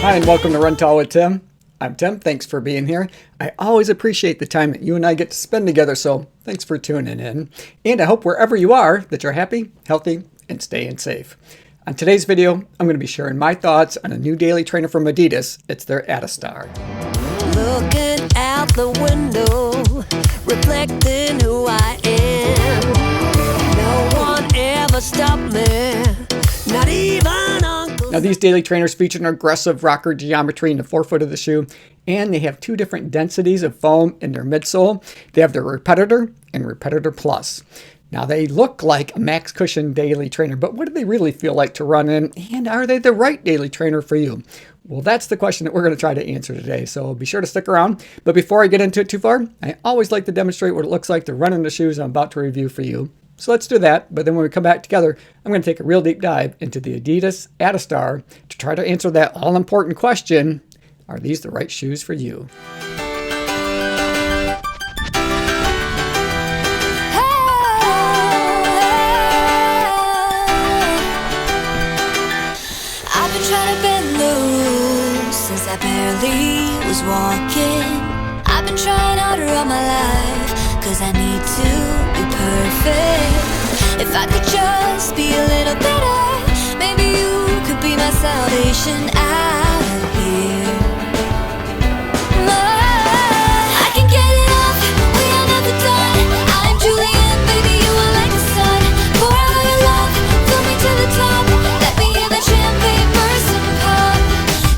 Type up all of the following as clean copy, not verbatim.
Hi, and welcome to Run Tall with Tim. I'm Tim. Thanks for being here. I always appreciate the time that you and I get to spend together, so thanks for tuning in. And I hope wherever you are that you're happy, healthy, and staying safe. On today's video, I'm going to be sharing my thoughts on a new daily trainer from Adidas. It's their Adistar. Looking out the window, reflecting who I am. No one ever stopped me, not even Uncle. Now, these daily trainers feature an aggressive rocker geometry in the forefoot of the shoe, and they have two different densities of foam in their midsole. They have the Repetitor and Repetitor Plus. Now, they look like a max cushion daily trainer, but what do they really feel like to run in? And are they the right daily trainer for you? Well, that's the question that we're going to try to answer today, so be sure to stick around. But before I get into it too far, I always like to demonstrate what it looks like to run in the shoes I'm about to review for you. So let's do that, but then when we come back together, I'm going to take a real deep dive into the Adidas Adistar to try to answer that all-important question, are these the right shoes for you? I barely was walking. I've been trying harder all my life, cause I need to be perfect. If I could just be a little better, maybe you could be my salvation out of here. I can get it off, we are never done. I'm Julian, baby, you are like the sun. Pour out your love, fill me to the top. Let me hear the champagne burst and pop.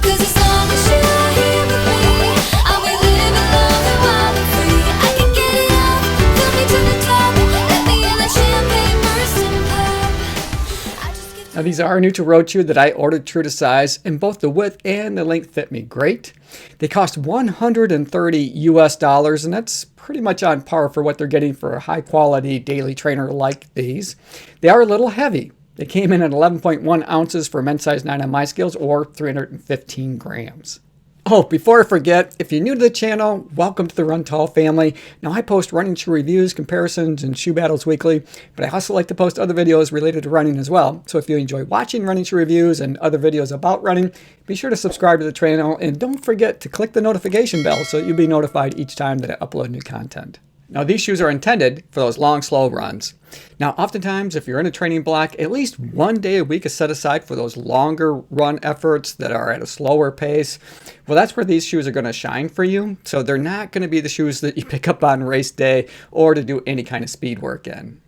Cause as long as you are here with me, I'll be living, loving, wild and free. I can get it off, fill me to the top. Let me hear the champagne burst and pop. Now, these are a neutral road shoe that I ordered true to size, and both the width and the length fit me great. They cost $130 US, and that's pretty much on par for what they're getting for a high quality daily trainer like these. They are a little heavy. They came in at 11.1 ounces for men's size 9 on my scales, or 315 grams. Oh, before I forget, if you're new to the channel, welcome to the Run Tall family. Now, I post running shoe reviews, comparisons, and shoe battles weekly, but I also like to post other videos related to running as well. So if you enjoy watching running shoe reviews and other videos about running, be sure to subscribe to the channel, and don't forget to click the notification bell so that you'll be notified each time that I upload new content. Now, these shoes are intended for those long, slow runs. Now, oftentimes, if you're in a training block, at least one day a week is set aside for those longer run efforts that are at a slower pace. Well, that's where these shoes are going to shine for you. So they're not going to be the shoes that you pick up on race day or to do any kind of speed work in.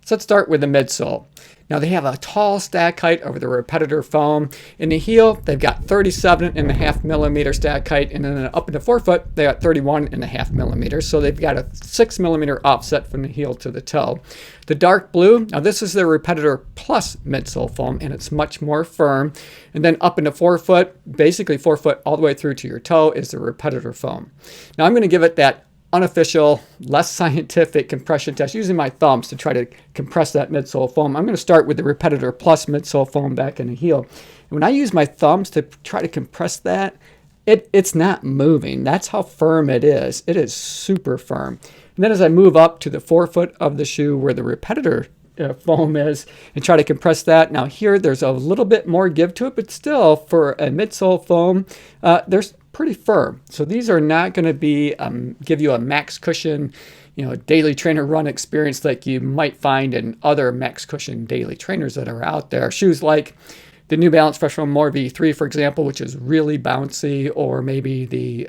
So let's start with the midsole. Now, they have a tall stack height over the Repetitor foam. In the heel, they've got 37.5 millimeter stack height, and then up in the forefoot, they got 31.5 millimeters. So they've got a 6 millimeter offset from the heel to the toe. The dark blue, now this is the Repetitor Plus midsole foam, and it's much more firm. And then up in the forefoot, basically forefoot all the way through to your toe, is the Repetitor foam. Now, I'm going to give it that unofficial, less scientific compression test using my thumbs to try to compress that midsole foam. I'm going to start with the Repetitor Plus midsole foam back in the heel. And when I use my thumbs to try to compress that, it's not moving. That's how firm it is. It is super firm. And then as I move up to the forefoot of the shoe where the Repetitor foam is and try to compress that. Now here, there's a little bit more give to it, but still for a midsole foam, there's pretty firm. So these are not going to be give you a max cushion, daily trainer run experience like you might find in other max cushion daily trainers that are out there. Shoes like the New Balance Freshman V3, for example, which is really bouncy, or maybe the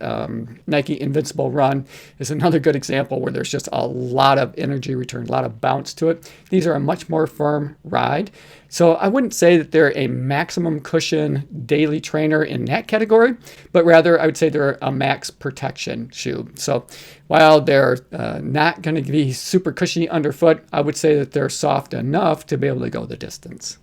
Nike Invincible Run is another good example where there's just a lot of energy return, a lot of bounce to it. These are a much more firm ride. So I wouldn't say that they're a maximum cushion daily trainer in that category, but rather I would say they're a max protection shoe. So while they're not going to be super cushiony underfoot, I would say that they're soft enough to be able to go the distance.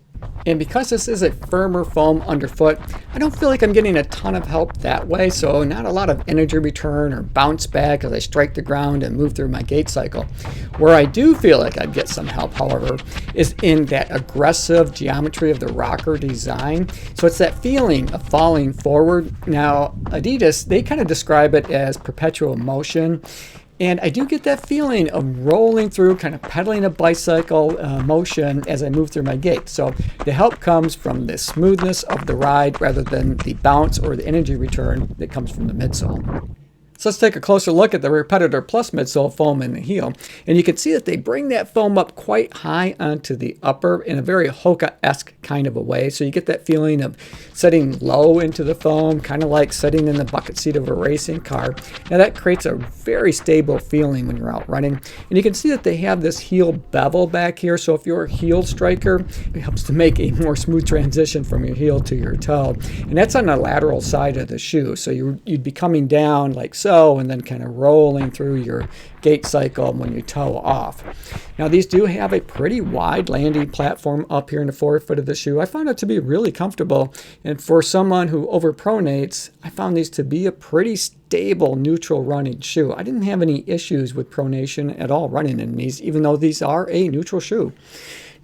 And because this is a firmer foam underfoot, I don't feel like I'm getting a ton of help that way, so not a lot of energy return or bounce back as I strike the ground and move through my gait cycle. Where I do feel like I'd get some help, however, is in that aggressive geometry of the rocker design. So it's that feeling of falling forward. Now, Adidas, they kind of describe it as perpetual motion. And I do get that feeling of rolling through, kind of pedaling a bicycle motion as I move through my gait. So the help comes from the smoothness of the ride rather than the bounce or the energy return that comes from the midsole. So let's take a closer look at the Repetitor Plus midsole foam in the heel. And you can see that they bring that foam up quite high onto the upper in a very Hoka-esque kind of a way. So you get that feeling of setting low into the foam, kind of like sitting in the bucket seat of a racing car. Now that creates a very stable feeling when you're out running. And you can see that they have this heel bevel back here. So if you're a heel striker, it helps to make a more smooth transition from your heel to your toe. And that's on the lateral side of the shoe. So you'd be coming down like so, and then kind of rolling through your gait cycle when you toe off. Now these do have a pretty wide landing platform up here in the forefoot of the shoe. I found it to be really comfortable, and for someone who overpronates, I found these to be a pretty stable neutral running shoe. I didn't have any issues with pronation at all running in these, even though these are a neutral shoe.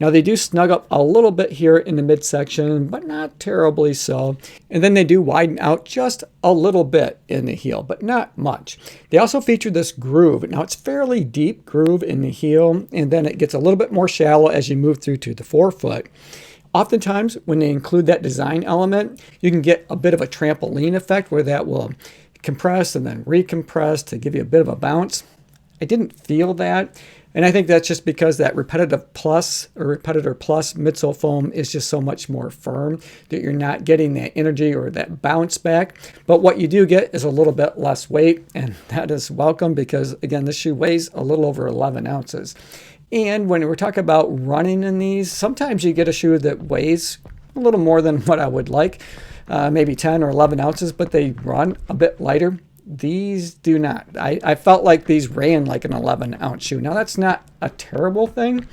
Now they do snug up a little bit here in the midsection, but not terribly so. And then they do widen out just a little bit in the heel, but not much. They also feature this groove. Now it's fairly deep groove in the heel, and then it gets a little bit more shallow as you move through to the forefoot. Oftentimes when they include that design element, you can get a bit of a trampoline effect where that will compress and then recompress to give you a bit of a bounce. I didn't feel that. And I think that's just because that Repetitor Plus midsole foam is just so much more firm that you're not getting that energy or that bounce back. But what you do get is a little bit less weight, and that is welcome because, again, this shoe weighs a little over 11 ounces. And when we're talking about running in these, sometimes you get a shoe that weighs a little more than what I would like, maybe 10 or 11 ounces, but they run a bit lighter. These do not. I felt like these ran like an 11-ounce shoe. Now, that's not a terrible thing.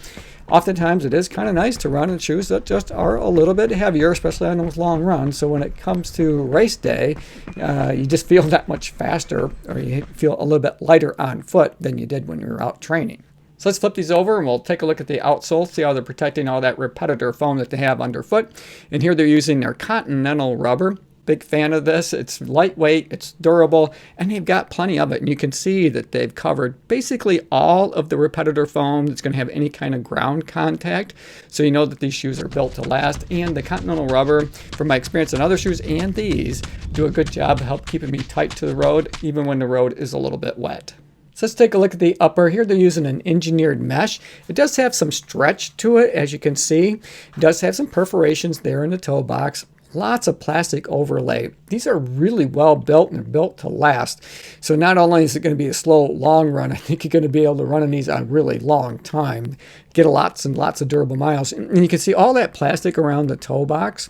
Oftentimes, it is kind of nice to run in shoes that just are a little bit heavier, especially on those long runs. So when it comes to race day, you just feel that much faster, or you feel a little bit lighter on foot than you did when you were out training. So let's flip these over and we'll take a look at the outsole, see how they're protecting all that Repetitor foam that they have underfoot. And here they're using their Continental rubber. Big fan of this. It's lightweight, it's durable, and they've got plenty of it. And you can see that they've covered basically all of the Repetitor foam that's going to have any kind of ground contact. So you know that these shoes are built to last. And the Continental rubber, from my experience in other shoes and these, do a good job of help keeping me tight to the road, even when the road is a little bit wet. So let's take a look at the upper. Here they're using an engineered mesh. It does have some stretch to it, as you can see. It does have some perforations there in the toe box. Lots of plastic overlay. These are really well built and they're built to last. So not only is it going to be a slow, long run, I think you're going to be able to run in these a really long time. Get lots and lots of durable miles. And you can see all that plastic around the toe box.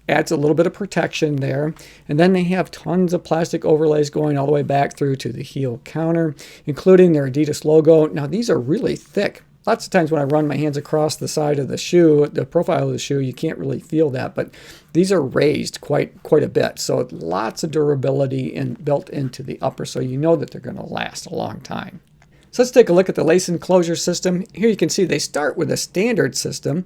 Adds a little bit of protection there. And then they have tons of plastic overlays going all the way back through to the heel counter, including their Adidas logo. Now these are really thick. Lots of times when I run my hands across the side of the shoe, the profile of the shoe, you can't really feel that, but these are raised quite a bit. So lots of durability built into the upper, so you know that they're going to last a long time. So let's take a look at the lace enclosure system. Here you can see they start with a standard system,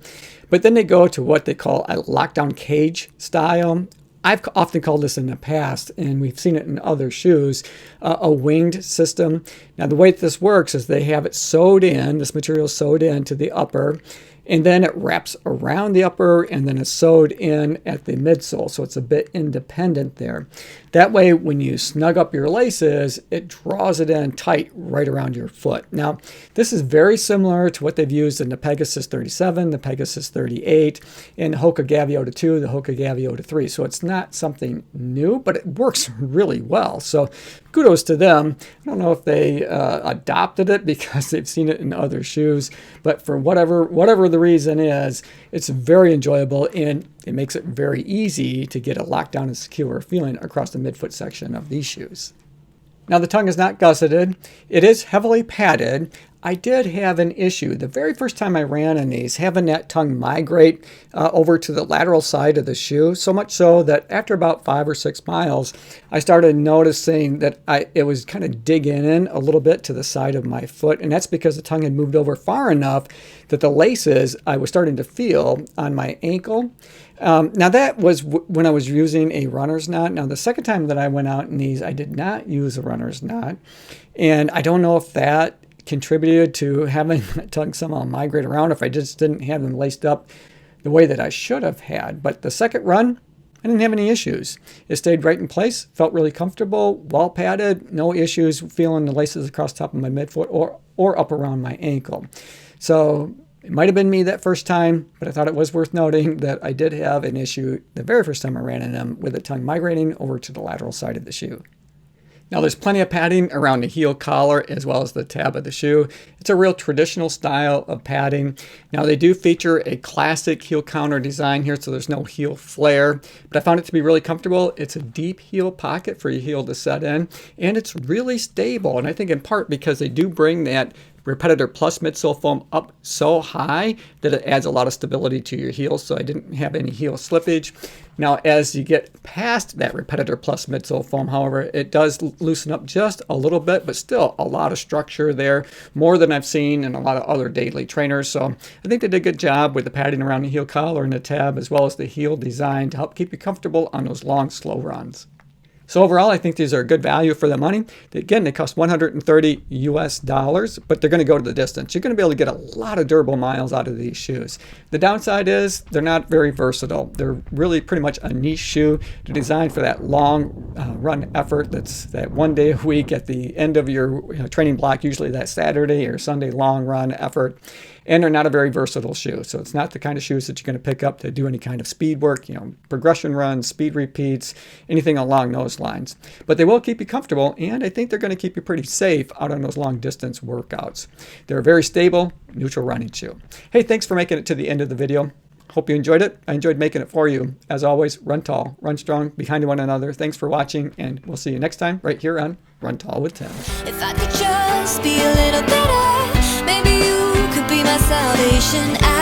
but then they go to what they call a lockdown cage style. I've often called this in the past, and we've seen it in other shoes, a winged system. Now, the way this works is they have it sewed in, this material sewed into the upper, and then it wraps around the upper, and then it's sewed in at the midsole, so it's a bit independent there. That way, when you snug up your laces, it draws it in tight right around your foot. Now, this is very similar to what they've used in the Pegasus 37, the Pegasus 38, and the Hoka Gaviota 2, the Hoka Gaviota 3. So it's not something new, but it works really well. So kudos to them. I don't know if they adopted it because they've seen it in other shoes, but for whatever the reason is, it's very enjoyable and it makes it very easy to get a lockdown and secure feeling across the midfoot section of these shoes. Now the tongue is not gusseted. It is heavily padded. I did have an issue. The very first time I ran in these, having that tongue migrate over to the lateral side of the shoe, so much so that after about 5 or 6 miles, I started noticing that it was kind of digging in a little bit to the side of my foot, and that's because the tongue had moved over far enough that the laces I was starting to feel on my ankle. Now that was when I was using a runner's knot. Now the second time that I went out in these, I did not use a runner's knot, and I don't know if that contributed to having the tongue somehow migrate around, if I just didn't have them laced up the way that I should have had. But the second run, I didn't have any issues. It stayed right in place, felt really comfortable, well padded, no issues feeling the laces across the top of my midfoot or up around my ankle. So it might have been me that first time, but I thought it was worth noting that I did have an issue the very first time I ran in them with the tongue migrating over to the lateral side of the shoe. Now there's plenty of padding around the heel collar as well as the tab of the shoe. It's a real traditional style of padding. Now they do feature a classic heel counter design here, so there's no heel flare, but I found it to be really comfortable. It's a deep heel pocket for your heel to set in, and it's really stable. And I think in part because they do bring that Repetitor Plus midsole foam up so high that it adds a lot of stability to your heel, so I didn't have any heel slippage. Now as you get past that Repetitor Plus midsole foam, however, it does loosen up just a little bit, but still a lot of structure there, more than I've seen in a lot of other daily trainers. So I think they did a good job with the padding around the heel collar and the tab, as well as the heel design to help keep you comfortable on those long, slow runs. So overall, I think these are a good value for the money. Again, they cost $130 US, but they're going to go to the distance. You're going to be able to get a lot of durable miles out of these shoes. The downside is they're not very versatile. They're really pretty much a niche shoe. They're designed for that long run effort. That's that one day a week at the end of your training block, usually that Saturday or Sunday long run effort. And they're not a very versatile shoe. So it's not the kind of shoes that you're going to pick up to do any kind of speed work, progression runs, speed repeats, anything along those lines. But they will keep you comfortable, and I think they're going to keep you pretty safe out on those long distance workouts. They're a very stable, neutral running shoe. Hey, thanks for making it to the end of the video. Hope you enjoyed it. I enjoyed making it for you. As always, run tall, run strong, be kind to one another. Thanks for watching, and we'll see you next time right here on Run Tall with Tim. If I could just be a little better, maybe you could be my salvation.